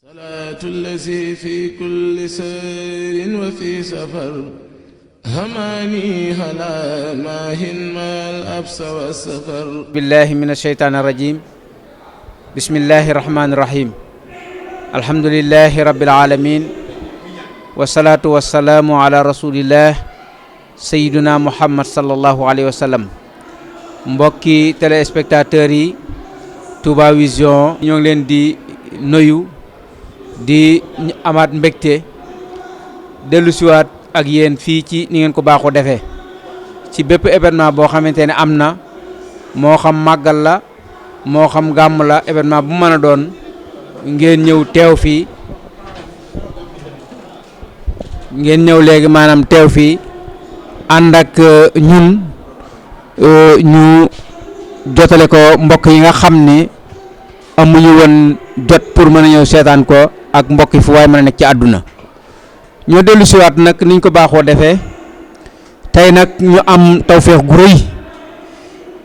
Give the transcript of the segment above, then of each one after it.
salaatu allazi fi kulli sayrin wa fi safar hamaani halaa maahin maal absa wa safar billahi min asheytaani rajim bismillahi rahmaani rahim alhamdulillahi rabbil alamin wasalaatu wasalaamu ala rasulillah sayyiduna muhammad sallallahu alayhi wa sallam. Mbokki téléspectateurs yi Touba Vision ñoo ngi leen di nuyu di amaat mbégte dellu siwaat ak yéen fii ci ni ngeen ko baaxoo defee ci bépp événement boo xamante ne am na moo xam màggal la moo xam gàmm la événement bu mën a doon ngeen ñëw teew fii ngeen ñëw léegi maanaam teew fii ànd ak ñun ñu jotale ko mbokk yi nga xam ni amuñu woon jot pour mën a ñëw seetaan ko ak mbokk yi fu waay mën a nekk ci àdduna ñoo dellu siwaat nag niñ ko baaxoo defee tey nag ñu am tawféex gu rëy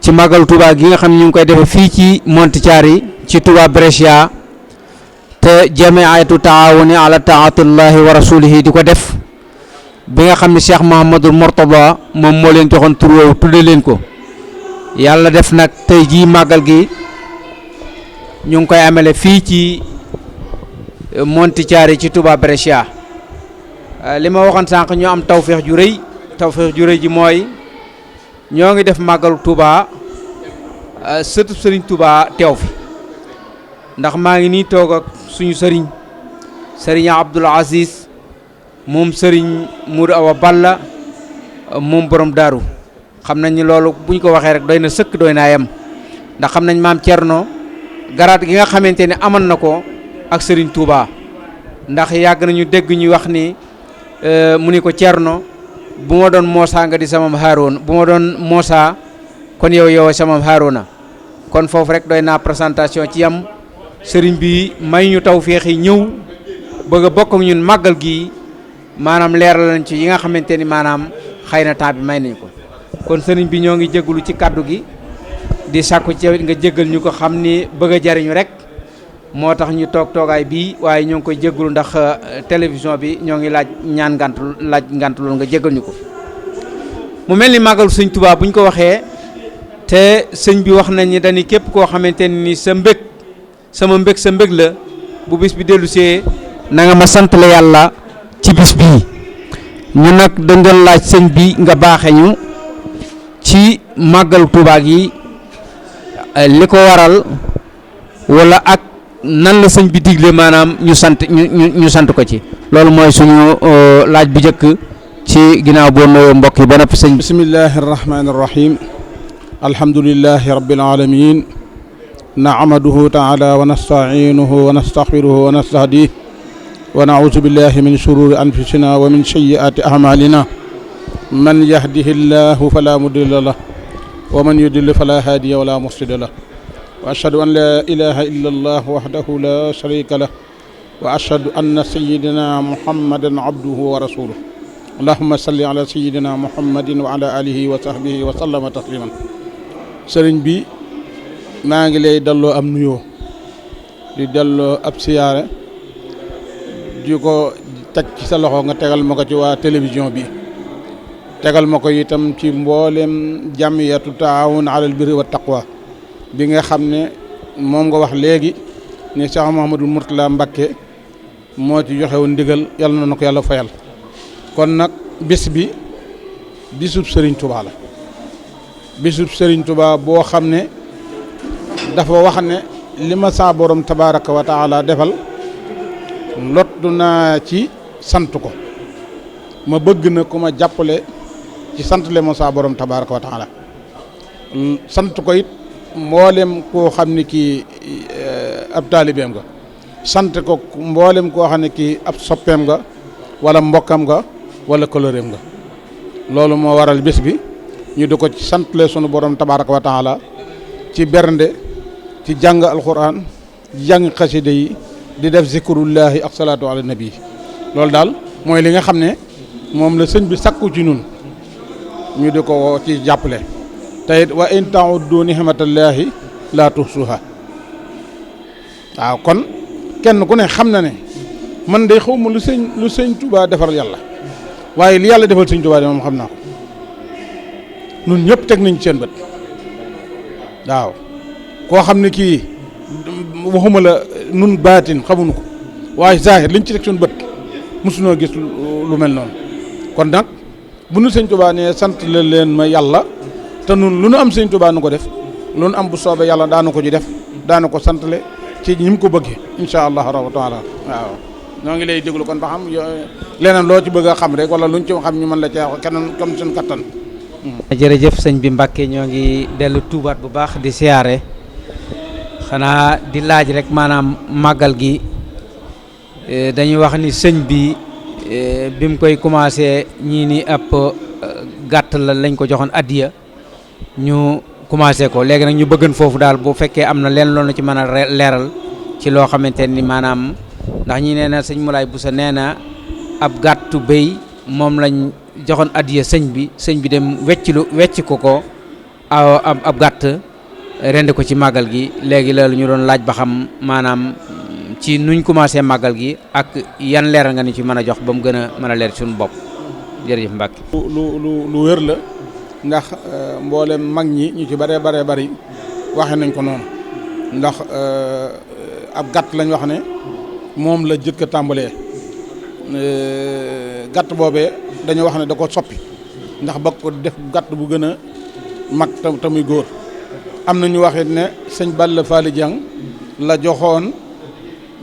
ci màggalu Touba gi nga xam ne ñu ngi koy defee fii ci Montichiari ci Touba Brescia te jamiatu taawuni ala taatillahi wa rasulihi di ko def bi nga xam ne Cheikh Mouhamadul Mourtada moom moo leen joxoon tur woowu tudde leen ko yàlla def nag tey jii màggal gi ñu ngi koy amele fii ci Montichiari ci Touba Brescia li ma waxoon sànq ñu am tawféex ju rëy ji mooy ñoo ngi def màggalu Touba sëtu sëriñ Touba teew fi ndax maa ngi nii toog ak suñu sëriñ Abdoul Aziz moom sëriñ Moudou Awa Balla moom borom daaru xam nañ ni loolu buñ ko waxee rek doy na sëkk doy naa yem ndax xam nañ maam Thierno garaat gi nga xamante ne amoon na ko ak sëriñ Touba ndax yàgg nañu dégg ñu wax ni mu ni ko Thierno bu ma doon Moosa nga di samam Harouna bu ma doon Moosa kon yow samam Harouna kon foofu rek doy naa présentation ci yam sëriñ bi may ñu tawféex yi ñëw bëgg a bokk ak ñun màggal gi maanaam leeral lañ ci yi nga xamante ni maanaam xëy na temps bi may nañ ko kon sëriñ bi ñoo ngi jégalu ci kàddu gi di sàkku ci nga jégal ñu ko xam ni bëgg a jariñu rek moo tax ñu toog toogaay bii waaye ñoo ngi koy jégalu ndax télévision bi ñoo ngi laaj ngant loolu nga jégal ñu ko mu mel ni màggalu sëñ Touba bu ñu ko waxee te sëñ bi wax nañ ni dañuy képp koo xamante ni sa mbég sama mbég sa mbég la bu bis bi dellu see na nga ma sant la yàlla ci bis bii ñu nag dañ doon laaj sëñ bi nga baaxe ñu ci màggalu Touba gi li ko waral wala ak nan la sëñ bi digle maanaam ñu sant ko ci loolu mooy suñu laaj bu njëkk ci ginnaaw boo nuyoo mbokk yi ba noppi sëñ bi. bismillahi rahmaani rahim alhamdulillahi rabbil alamin nahmaduhu taala wa nasta'inuhu wa nastaghfiruhu wa nastahdihi wa na'udhu billahi min shururi anfusina wa min sayyiati a'malina man yahdihi llahu fala mudilla lahu wa man yudlil fala hadiya wala murshida lahu wa ashhadu an la ilaha illa allah wahdahu la sharika lahu wa ashhadu anna sayyidina muhammadan abduhu wa rasuluhu allahumma salli ala sayyidina muhammadin wa ala alihi wa sahbihi wa sallama tasliman. sëriñ bi maa ngi lay delloo am nuyoo di delloo ab siyaare di ko teg ci sa loxo nga tegal ma ko ci waa télévision bi tegal ma ko itam ci mboolem jamiyatu taawun alal birri wa taqwa bi nga xam ne moom nga wax léegi ne Cheikh Mouhamadul Mourtala Mbacké moo ci joxe woon ndigal yàlla na ko yàlla fayal kon nag bis bi bisub Serigne Touba la bisub Serigne Touba boo xam ne dafa wax ne li ma saa borom tabaraka wa taala defal lottu naa ci sant ko ma bëgg na ku ma jàppale ci sant le ma saa borom tabaraka wa taala sant ko it mboolem koo xam ne kii ab taalibeem nga sant ko mboolem koo xam ne kii ab soppeem nga wala mbokkam nga wala koloreem nga loolu moo waral bés bi ñu di ko ci santle sunu borom tabaraka wa taala ci bernde ci jàng alquran jàng xasida yi di def zikrullahi ak salaatu ala nabi loolu daal mooy li nga xam ne moom la sëñ bi sakku ci ñun ñu di ko ci jàppale te it wa in ta'uddu ni'matallahi la tuhsuha waaw kon kenn ku ne xam na ne man day xaw ma lu sëñ Touba defal yàlla waaye li yàlla defal sëñ Touba de moom xam naa ko ñun ñëpp teg nañ ci seen bët waaw koo xam ne kii waxuma la nun baatin xamuñu ko waaye zaahir liñ ci teg suñu bët mosunoo gis lu mel noonu kon nag bu nu sëñ Touba ne sant la leen ma yàlla te nun lu nu am sëñ Touba nu ko def lu nu am bu soobee yàlla daanu ko ci def daanu ko santale ci ñi mu ko bëggee incha allah taala waaw ñoo ngi lay déglu kon ba xam leneen loo ci bëgg a xam rek wala luñ ci xam ñu mën la cee wax keneen comme suñu kattan. jërëjëf sëñ bi Mbàkke ñoo ngi dellu tuubaat bu baax di siyaare xanaa di laaj rek maanaam màggal gi dañuy wax ni sëñ bi bi mu koy commencé ñii ni ab gàtt la lañ ko joxoon addiya ñu commencé ko léegi nag ñu bëggan foofu daal bu fekkee am na leen loolu ci mën a leeral ci loo xamante ni maanaam ndax ñi nee na sëñ Moulay Bousso nee na ab gàttu béy moom lañ joxoon addiya sëñ bi dem wecc ko ab gàtt rend ko ci màggal gi léegi loolu ñu doon laaj ba xam maanaam ci nuñ commencé màggal gi ak yan leeral nga ni ci mën a jox ba mu gën a mën a leer suñu bopp jërëjëf Mbàkke. lu wér la ndax mboolem mag ñi ñu ci bëree bari waxe nañ ko noonu ndax ab gàtt lañ wax ne moom la jëkk a tàmbalee gàtt boobee dañoo wax ne da ko soppi ndax ba ko def gàtt bu gën a mag te muy góor am na ñu waxit ne sëñ Balla Faali Jang la joxoon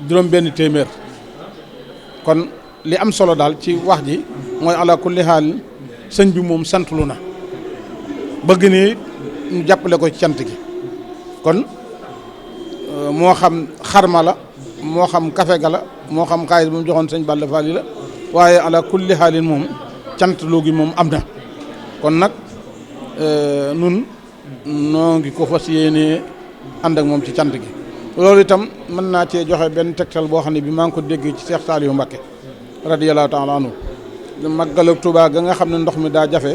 juróom benn téeméer kon li am solo daal ci wax ji mooy ala kulli xaal sëñ bi moom santlu na bëgg ni ñu jàppale ko ci cant gi kon moo xam xarma la moo xam kafe ga la moo xam xaalis bu mu joxoon sëñ Balla Faali la waaye ala kulli xaalin moom cant loo gi moom am na kon nag nun noo ngi ko fas yéenee ànd ak moom ci cant gi loolu itam mën naa cee joxe benn tegtal boo xam ne bi maa ngi ko déggee ci Cheikh Saliou Mbacké radiyallahu taala anhu màggalu Tuubaa ga nga xam ne ndox mi daa jafe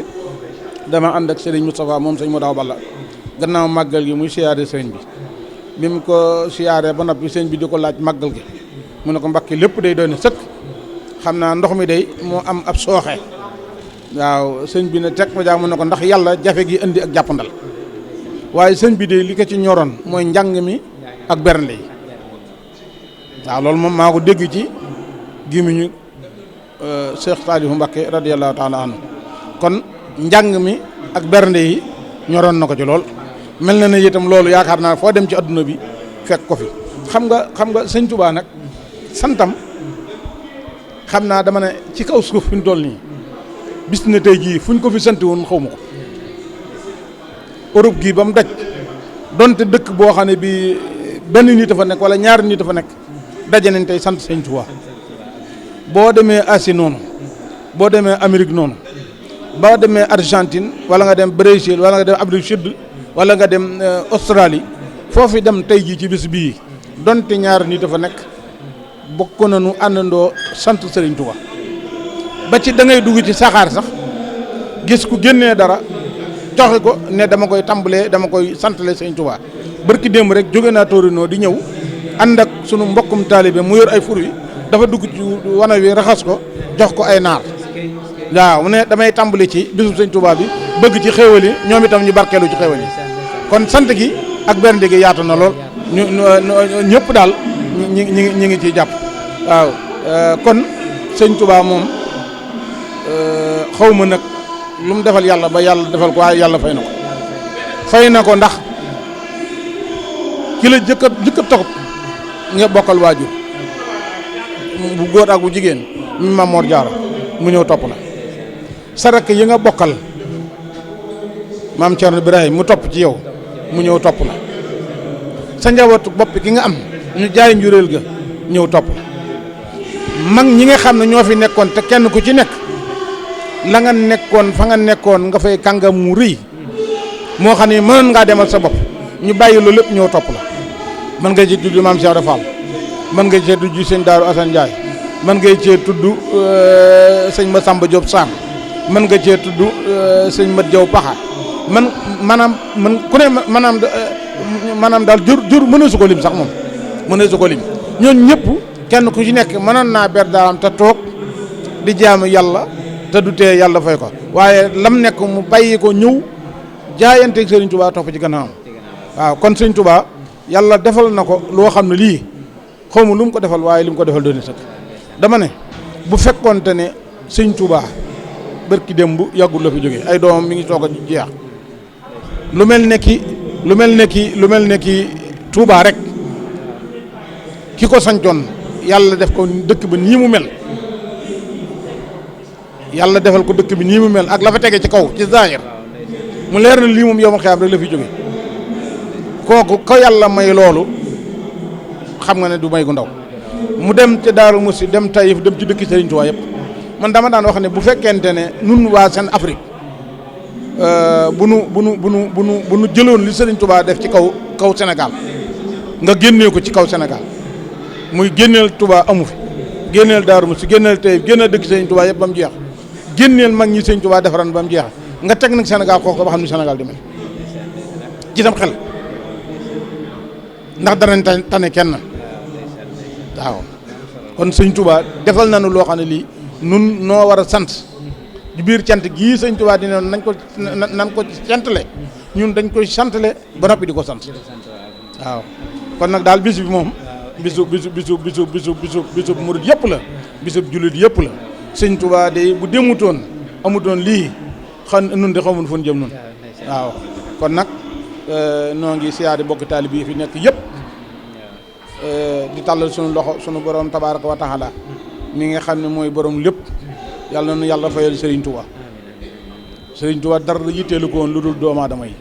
dama ànd ak Serigne Moustapha moom sëñ Modaw Balla gannaaw màggal gi muy siyaare sëriñ bi mu ko siyaaree ba noppi sëriñ bi di ko laaj màggal gi mu ne ko Mbacké lépp day doy na sëkk xam naa ndox mi day moo am ab sooxe waaw sëñ bi ne teg ma jaa mu ne ko ndax yàlla jafe gi indi ak jàppandal waaye sëñ bi de li ko ci ñoroon mooy njàng mi ak bernde yi waaw loolu moom maa ko dégg ci gémmiñu Cheikh Saliou Mbacké radiyallahu taala anhu kon njàng mi ak bernde yi ñoroon na ko ci lool mel na ne itam loolu yaakaar naa foo dem ci adduna bi fekk ko fi xam nga sëñ Touba nag santam xam naa dama ne ci kaw suuf fi ñu toll nii bis na tey jii fuñ ko fi sant woon xaw ma ko Europe gii ba mu daj donte dëkk boo xam ne bi benn nit a fa nekk wala ñaari nit a fa nekk daje nañ tey sant sëñ Touba boo demee Asie noonu boo demee Amérique noonu boo demee Argentine wala nga dem Brésil wala nga dem Afrique Sud wala nga dem Australie foofu dem tey jii ci bis bii donte ñaari nit a fa nekk bokk nañu àndandoo sant Serigne Touba ba ci da ngay dugg ci saxaar sax gis ku génnee dara joxe ko ne dama koy tàmbalee dama koy santale Serigne Touba barki démb rek jóge naa Torino di ñëw ànd ak sunu mbokkum taalibe mu yor ay fur wi dafa dugg ci wana wi raxas ko jox ko ay naar waaw mu ne damay tàmbali ci bisu Serigne Touba bi bëgg ci xéewal yi ñoom itam ñu barkeelu ci xéewal yi kon sant gi ak bernde gi yaatu na lool ñu ñëpp daal ñi ngi ciy jàpp waaw kon sëñ Touba moom xaw ma nag lu mu defal yàlla ba yàlla defal ko waaye yàlla fay na ko ndax ki la jëkk a toog nga bokkal waajur bu góor ak bu jigéen mi Maam Mor Jaara mu ñëw topp la sa rakk yi nga bokkal Maam Cerno Ibrahima mu topp ci yow mu ñëw topp la sa njabootu bopp ki nga am ñu jaay njuréel ga ñëw topp la mag ñi nga xam ne ñoo fi nekkoon te kenn ku ci nekk la nga nekkoon fa nga nekkoon nga fay kàngam mu rëy moo xam ne mënoon ngaa demal sa bopp ñu bàyyi loolu lépp ñëw topp la mën nga ci tudd Maam Cheikh Ibra Fall mën nga cee tudd sëñ Daaru Assane Ndiaye mën nga cee tudd sëñ Massamba Diop Sam mën nga cee tudd sëñ Mat Jaw Paxa maanaam ku ne maanaam daal jur mëneesu ko lim sax moom mëneesu ko lim ñooñu ñëpp kenn ku ci nekk mënoon naa ber daaram te toog di jaamu yàlla te du tee yàlla fay ko waaye lam nekk mu bàyyi ko ñëw jaayanteeg Serigne Touba topp ci gannaawam waaw kon Serigne Touba yàlla defal na ko loo xam ne lii xaw ma lu mu ko defal waaye li mu ko defal doon sëkk dama ne bu fekkonte ne Serigne Touba bërki démb yàggul la fi jógee ay doomam mi ngi toog a jeex lu mel ne ki Touba rek ki ko sancoon yàlla def ko dëkk ba nii mu mel yàlla defal ko dëkk bi nii mu mel ak la fa tege ci kaw ci zahir mu leer na lii moom yow ma xiyaam rek la fi jóge kooku ko yàlla may loolu xam nga ne du may gu ndaw mu dem ci Daaru Musti dem Taïf dem ci dëkk Serigne Touba yëpp man dama daan wax ne bu fekkente ne nun waa seen Afrique bu nu jëloon li Serigne Touba def ci kaw Sénégal nga génnee ko ci kaw Sénégal muy génneel Touba amu fi génneel Daaru Musti génneel Taïf génneel dëkk Serigne Touba yëpp ba mu jeex génneel mag ñi Serigne Touba defaran ba mu jeex nga teg nag Sénégal kooku ba xam ni Sénégal di mel ci sam xel ndax danañ tane kenn waaw kon Serigne Touba defal nañu loo xam ne lii nun noo war a sant ci biir cant gii Serigne Touba dina nañ ko santale ñun dañ koy santale ba noppi di ko sant waaw kon nag daal bis bi moom bisu murid yëpp la bisu jullit yëpp la Serigne Touba de bu demutoon amutoon lii nun de xamun fu ñu jëm nun waaw kon nag noo ngi siyaare bokk taalib yi fi nekk yëpp di tàllal sunu loxo sunu borom tabaaraka wa taala mi nga xam ne mooy borom lépp yàlla na yàlla fayal Serigne Touba dara yitteelu ko woon lu dul doomu aadama yi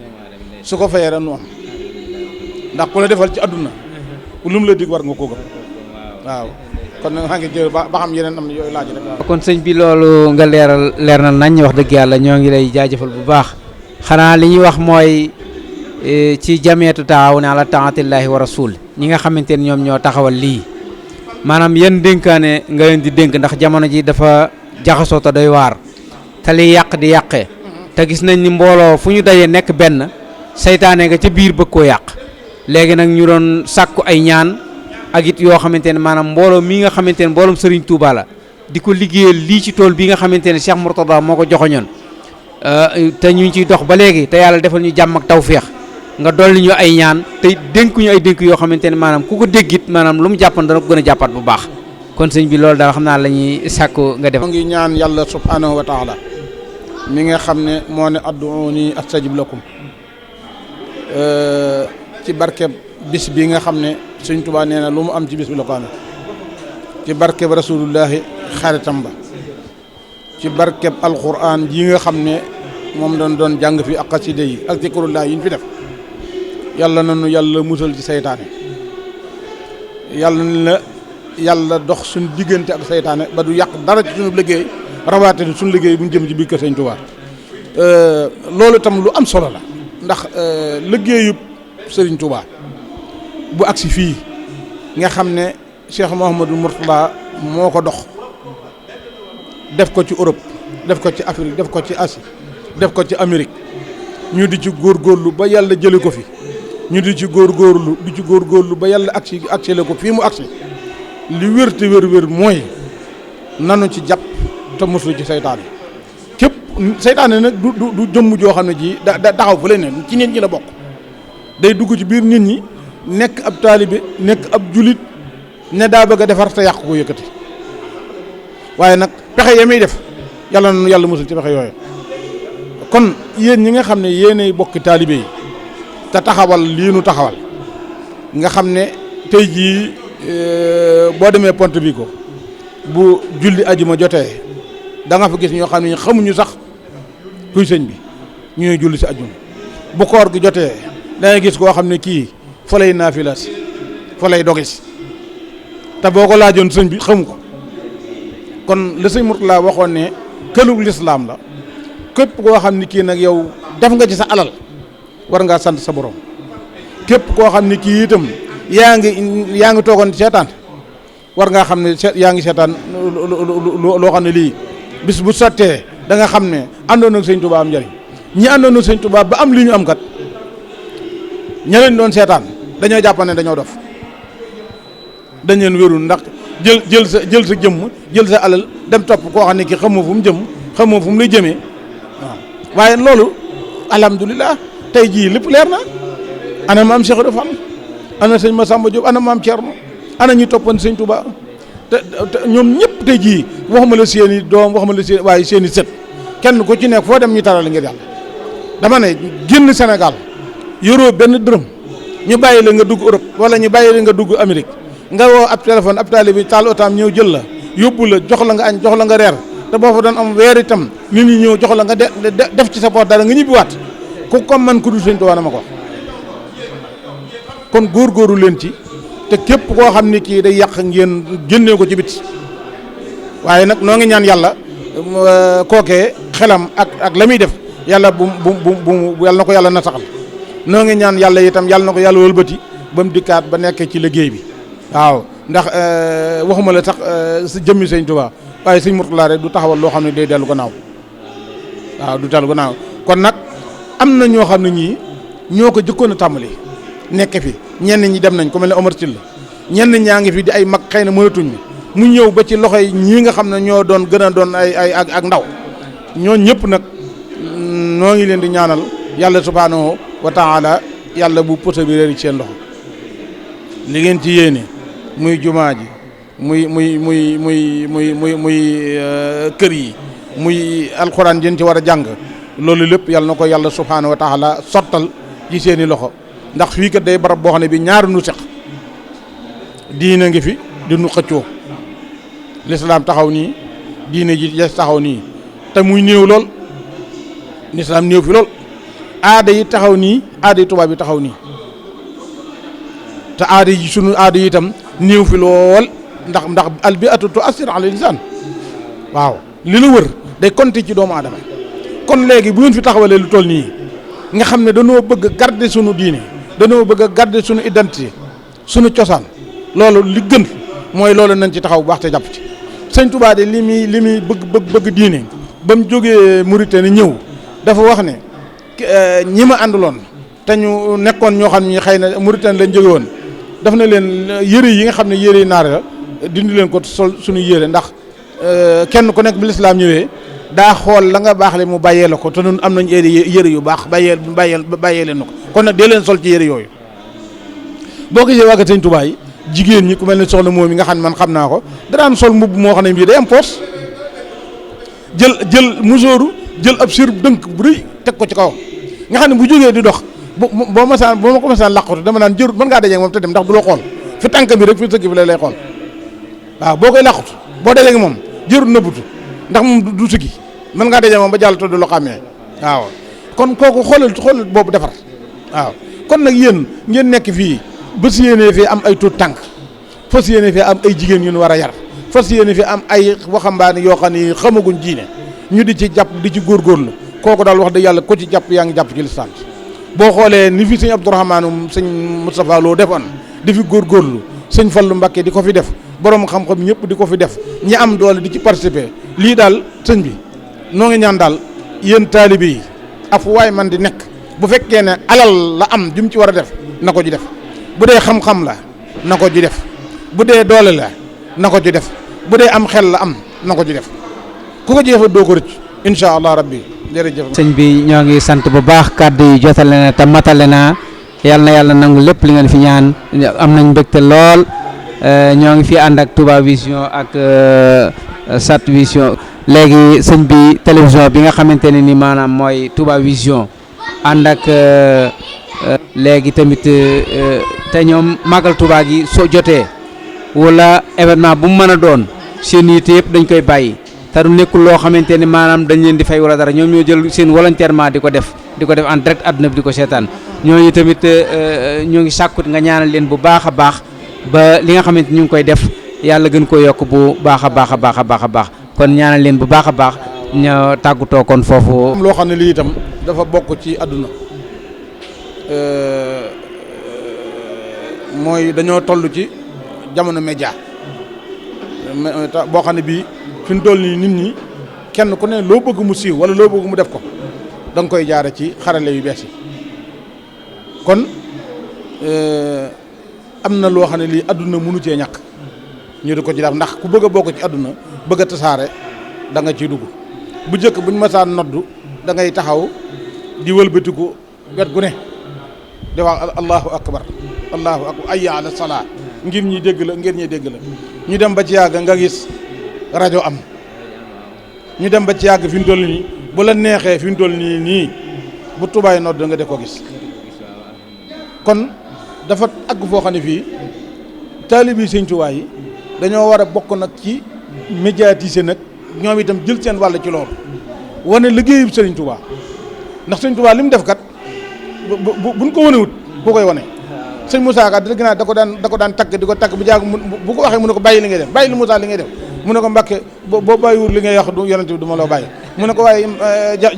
su ko fayee ren nu am ndax ku la defal ci àdduna lu mu la dig war nga ko gëm waaw kon nag maa ngi jël ba xam yeneen am na yooyu laaj rek. kon sëñ bi loolu nga leer na nañ wax dëgg yàlla ñoo ngi lay jaajëfal bu baax xanaa li ñuy wax mooy ci jamiyatu taawun ala taatillahi wa rasul ñi nga xamante ne ñoom ñoo taxawal lii maanaam yan dénkaane nga leen di dénk ndax jamono ji dafa jaxasoo te doy waar te li yàq di yàqee te gis nañ ni mbooloo fu ñu dajee nekk benn saytaane nga ca biir bëgg koo yàq léegi nag ñu doon sàkku ay ñaan ak it yoo xamante ne maanaam mbooloo mi nga xamante ne mbooloom Serigne Touba la di ko liggéeyal lii ci tool bi nga xamante ne Cheikh Mourtada moo ko joxoñoon te ñu ngi ciy dox ba léegi te yàlla defal ñu jàmm ak tawféex nga dolli ñu ay ñaan te dénkuñu ay dénk yoo xamante ne maanaam ku ko déggit maanaam lu mu jàppan dana ko gën a jàppaat bu baax kon sëñ bi loolu daal xam naa la ñuy sàkku nga def. moo ngi ñaan yàlla subhanahu wa taala mi nga xam ne moo ne ad'uuni astajib lakum ci barkeb bis bi nga xam ne Sëñ Tuubaa nee na lu mu am ci bis bi la ko amee ci barkeb rasulullahi xaritam ba ci barkeb alquran ji nga xam ne moom doon jàng fi ak xasida yi ak zikrullah yi ñu fi def yàlla nañu yàlla musal ci saytaane yàlla dox suñu diggante ak saytaane ba du yàq dara ci suñu liggéey rawaate suñu liggéey bu ñu jëm ci biir kër Sëñ Tuubaa loolu itam lu am solo la ndax liggéeyub Sëriñ Tuubaa bu agsi fii nga xam ne Cheikh Mouhamadou Mourtada moo ko dox def ko ci Europe def ko ci Afrique def ko ci Asie def ko ci Amérique ñu di ci góorgóorlu ba yàlla jële ko fi ñu di ci góorgóorlu ba yàlla agsi la ko fii mu agsi li wér te wér mooy nanu ci jàpp te mosu ci saytaane képp saytaane nag du jëmm joo xam ne ji da taxaw fu leen ne ci nit ñi la bokk day dugg ci biir nit ñi nekk ab taalibe nekk ab julit ne daa bëgg a defar te yàq ko yëkkati waaye nag pexe ya muy def yàlla na yàlla mosul ci pexe yooyu kon yéen ñi nga xam ne yéenay bokki taalibe yi te taxawal lii nu taxawal nga xam ne tey jii boo demee Ponte Vico bu julli ajuma jotee da nga fa gis ñoo xam ne xamuñu sax kuy sëñ bi ñuy julli si ajuma bu koor gi jotee da ngay gis koo xam ne kii fa lay naafilas fa lay dogis te boo ko laajoon sëñ bi xamu ko kon la sëñ Mourtada waxoon ne këlug lislaam la képp koo xam ne kii nag yow def nga ci sa alal war ngaa sant sa borom képp koo xam ne kii itam yaa ngi toogoon seetaan war ngaa xam ne yaa ngi seetaan loo xam ne lii bis bu sottee da nga xam ne àndoon ak sëñ Touba am njëriñ ñi àndoon ak sëñ Touba ba am li ñu am kat ña leen doon seetaan dañoo jàpp ne dañoo dof dañ leen wérul ndax jël sa jëmm jël sa alal dem topp koo xam ne ki xamoo fu mu jëm xamoo fu mu lay jëmee waaw waaye loolu alhamdulilah tey jii lépp leer na ana maam Cheikh Ibra Fall ana sëñ Massamba Diop ana maam Thierno ana ñi toppoon sëñ Touba te ñoom ñëpp tey jii waxuma la seen i doom waxuma la seen waaye seen i sët kenn ku ci nekk foo dem ñu taral ngir yàlla dama ne génn Sénégal yoroo benn dërëm ñu bàyyi la nga dugg Europe wala ñu bàyyi la nga dugg Amérique nga woo ab téléphone ab taalibe bi taal otaam ñëw jël la yóbbu la jox la nga añ jox la nga reer te boo fa doon am weer itam nit ñi ñëw jox la nga def ci sa poche dara nga ñibbiwaat ku ko man ku dul sëñ Tuubaa na ma ko kon góorgóorlu leen ci te képp koo xam ni kii day yàq ngeen génnee ko ci biti waaye nag noo ngi ñaan yàlla kookee xelam ak la muy def yàlla bu yàlla na ko yàlla nasaxal noo ngi ñaan yàlla itam yàlla na ko yàlla wëlbati ba mu dikkaat ba nekkee ci liggéey bi waaw ndax waxuma la sax sa jëmmi sëñ Tuubaa waaye sëñ Murtala rek du taxawal loo xam ne day dellu gannaaw waaw du dellu gannaaw kon nag am na ñoo xam ne ñii ñoo ko jëkkoon a tàmbali nekk fi ñenn ñi dem nañ ko mel ne Omar Sylla ñenn ñaa ngi fi di ay mag xëy na mënatuñ mu ñëw ba ci loxo yi ñii nga xam ne ñoo doon gën a doon ay ak ndaw ñoo ñëpp nag noo ngi leen di ñaanal yàlla subhaanahu wa taala yàlla bu posa bi réeri ci seen loxo li ngeen ci yéene muy jumaa ji muy kër yi muy alxuraan jën ci war a jàng loolu lépp yàlla na ko yàlla subhaanahu wa taala sottal ci seeni loxo ndax fii kat day barab boo xam ne bi ñaari nu seq diina ngi fi di nu xëccoo lislaam taxaw nii diine ji yes taxaw nii te muy néew lool lislaam néew fi lool aada yi taxaw nii aada yi tubaab yi taxaw nii te aada yi sunu aada yi itam néew fi lool ndax al bi'atu tu'assir ala lisaan waaw li la wër day compter ci doomu aadama kon léegi bu ngeen fi taxawalee lu toll nii nga xam ne dañoo bëgg a garder sunu diine dañoo bëgg a garder sunu identité sunu cosaan loolu li gën mooy loolu nañ ci taxaw bu baax te jàpp ci sëñ Tuubaa de li muy bëgg diine ba mu jógee Mauritanie ñëw dafa wax ne ñi ma àndaloon te ñu nekkoon ñoo xam ne xëy na Mauritanie lañ jóge woon daf na leen yëre yi nga xam ne yëre naar la dindi leen ko sol suñu yëre ndax kenn ku nekk bi lislaam ñëwee daa xool la nga baax le mu bàyyee la ko te ñun am nañ yëre yu baax bàyyee leen na ko kon nag dee leen sol ci yëre yooyu boo gisee waa sëñ Tuubaa yi jigéen ñi ku mel ne soxna moom mi nga xam ne man xam naa ko daan sol mbubb moo xam ne bii day am poos jël musóoru jël ab sir dënk bu rëy teg ko ci kaw nga xam ne bu jógee di dox boo ma ko masaan làqatu dama naan jërut mën ngaa dajee moom te dem ndax du la xool fi tànk bi rek fi sëgg bi lay xool waaw boo koy làqatu boo dajee moom jërut nëbbutu ndax moom du sëggi mën ngaa dajee moom ba jàll te du la xàmmee waaw kon kooku xoolal boobu defar waaw kon nag yéen ngeen nekk fii fas yéene fii am ay tuut tànk fas yéene fii am ay jigéen yu ñu war a yar fas yéene fii am ay waxambaane yoo xam ne xamaguñ diine ñu di ci jàpp di ci góorgóorlu kooku daal wax dëgg yàlla ko ci jàpp yaa ngi jàpp ci lislaam boo xoolee ni fi sëñ Abdourahmane sëñ Moustapha Lo defoon di fi góorgóorlu sëñ Fallu Mbakke di ko fi def borom xam-xam ñëpp di ko fi def ñi am doole di ci participer lii daal sëñ bi noo ngi ñaan daal yéen taalibe yi ak fu waay man di nekk bu fekkee ne alal la am jum ci war a def na ko ci def bu dee xam-xam la na ko ci def bu dee doole la na ko ci def bu dee am xel la am na ko ci def ku ko ci defee doo ko rëcc incha allah rabbi jërëjëf. sëñ bi ñoo ngi sant bu baax kàddu yi jotale na te matale na yàlla nangu lépp li ngeen fi ñaan am nañ mbégte lool ñoo ngi fi ànd ak Touba Vision ak Sat Vision léegi sëñ bi télévision bi nga xamante ne ni maanaam mooy Touba Vision ànd ak léegi tamit te ñoom màggal Touba gi soo jotee wala événement bu mu mën a doon seen yitte yëpp dañ koy bàyyi te du nekkul loo xamante ne maanaam dañ leen di fay wala dara ñoom ñoo jël seen volontairement di ko def en direct àdduna bi di ko seetaan ñooñu tamit ñoo ngi sàkkut nga ñaanal leen bu baax a baax ba li nga xamante ñu ngi koy def yàlla gën ko yokk bu baax a baax a baax a baax a baax kon ñaanal leen bu baax a baax ñoo tàggatoo kon foofu. loo xam ne lii itam dafa bokk ci àdduna mooy dañoo toll ci jamono média boo xam ne bii fi mu toll nii nit ñi kenn ku ne loo bëgg mu siiw wala loo bëgg mu def ko da nga koy jaare ci xarale yu bees yi kon am na loo xam ne lii àdduna mënu cee ñàkk ñu di ko ci def ndax ku bëgg a bokk ci àdduna bëgg a tasaare da nga ciy dugg. bu njëkk buñ masaan noddu da ngay taxaw di wëlbatiku wet gu ne di wax allahu akbar hayya ala salaa ngir ñi dégg la ñu dem ba ci yàgg nga gis rajo am ñu dem ba ci yàgg fi mu toll nii bu la neexee fi mu toll nii bu tubaay nodd nga def ko gis kon dafa àgg foo xam ne fii taalibi Sëñ Tuubaa yi dañoo war a bokk nag ci médiatiser nag ñoom itam jël seen wàll ci loolu wane liggéeyu Sëriñ Tuubaa ndax Sëñ Tuubaa li mu def kat buñ ko wanewut ku koy wane. sëñ Moussa Ka dina da ko daan takk di ko takk bu jaag bu ko waxee mu ne ko bàyyi li ngay def bàyyi li Moussa li ngay def mu ne ko Mbàkke boo bàyyiwul li ngay wax du yonent bi du ma loo bàyyi mu ne ko waaye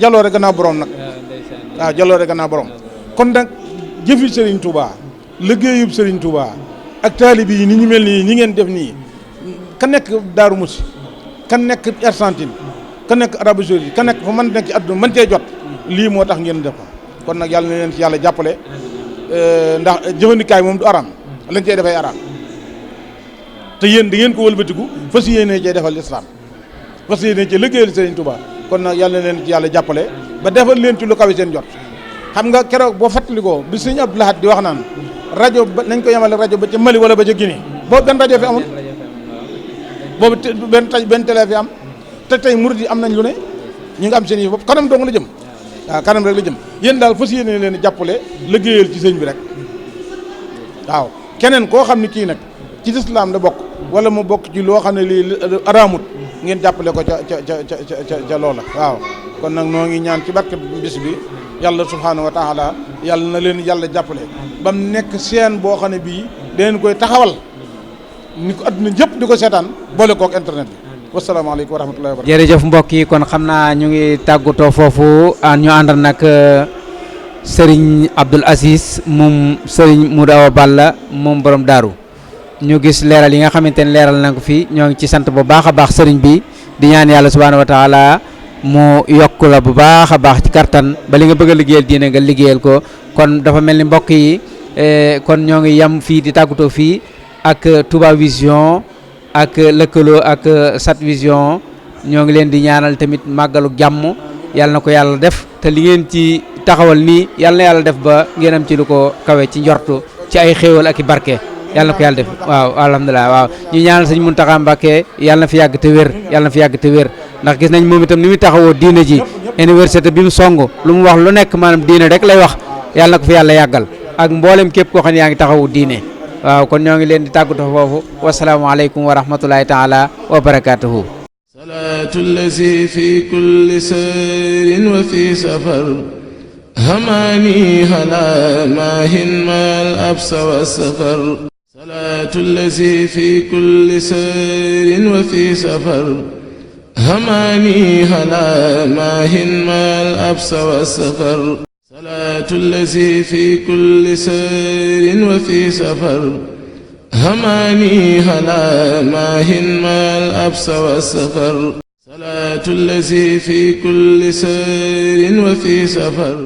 jaloore gannaaw borom nag waaw jaloore gannaaw borom kon nag jëfi Sëriñ Tuubaa liggéeyub Sëriñ Tuubaa ak taalibi yi ni ñu mel nii ñi ngeen def nii ka nekk Daaru Musi ka nekk Argentine ka nekk Arabie Saoudite ka nekk fa mën nekk ci àdduna mën cee jot lii moo tax ngeen def ko kon nag yàlla na leen ci yàlla jàppale ndax jëfandikaay moom du araam lañ cey dafay araam te yéen da ngeen ko wëlbatiku fas yéene cee defal lislaam fas yéene cee liggéeyal Sëriñ Tuubaa kon nag yàlla na leen ci yàlla jàppale ba defal leen ci lu kawe seen jot xam nga keroog boo fàttalikoo bi Sëriñ Abdou Lahad di wax naan rajo ba nañ ko yemale rajo ba ca Mali wala ba ca Guinée boobu benn rajo fi amul boobu benn télé fi am te tey murid yi am nañ lu ne ñu nga am seen yi bopp kanam dong la jëm waaw kanam rek la jëm yéen daal fas yéene leen jàppale liggéeyal ci sëñ bi rek waaw keneen koo xam ne kii nag ci lislaam la bokk wala mu bokk ci loo xam ne lii araamut ngeen jàppale ko ca loola waaw kon nag noo ngi ñaan ci barke bis bi yàlla subhaanahu wa taala yàlla na leen yàlla jàppale ba mu nekk seen boo xam ne bii dangeen koy taxawal ni ko adduna ñëpp di ko seetaan boole kook internet bi wasalaamaaleykum wa rahmatullahi wa barakatuh. jërëjëf mbokk yi kon xam naa ñu ngi tàggatoo foofu ñu àndal nag Serigne Abdoul Aziz moom Serigne Modou Awa Balla moom borom daaru ñu gis leeral yi nga xamante ne leeral na ko fii ñoo ngi ci sant bu baax a baax Serigne bi di ñaan yàlla subhaanahu wa taala mu yokk la bu baax a baax ci kattan ba li nga bëgg a liggéeyal diine nga liggéeyal ko kon dafa mel ni mbokk yi kon ñoo ngi yem fii di tàggatoo fii ak Touba Vision. ak lëkkaloo ak Sat Vision ñoo ngi leen di ñaanal tamit màggalu jàmm yàlla na ko yàlla def te li ngeen ci taxawal nii yàlla na yàlla def ba ngeen am ci lu ko kawe ci njortu ci ay xéewal ak i barke yàlla na ko yàlla def waaw alhamdulilah waaw ñu ñaanal sëñ Muntaxa Mbàkke yàlla na fi yàgg te wér yàlla na fi yàgg te wér ndax gis nañ moom itam ni muy taxawoo diine ji université bi mu song lu mu wax lu nekk maanaam diine rek lay wax yàlla na ko fi yàlla yàggal ak mboolem képp koo xam ne yaa ngi taxawu diine waaw kon ñoo ngi leen di tàggatoo foofu wasalaamaaleykum wa rahmatulahi taala wa barakatuhu salaatu lazi fi kulli sayrin wa fi safar hamani hala mahin mal absa wa safar salaatu lazi fi kulli sayrin wa fi safar hamani hala mahin mal absa wa safar salaatu lazi fi kulli sayrin wa fi safar hamani hala mahin mal absa wa safar salaatu lazi fi kulli sayrin wa fi safar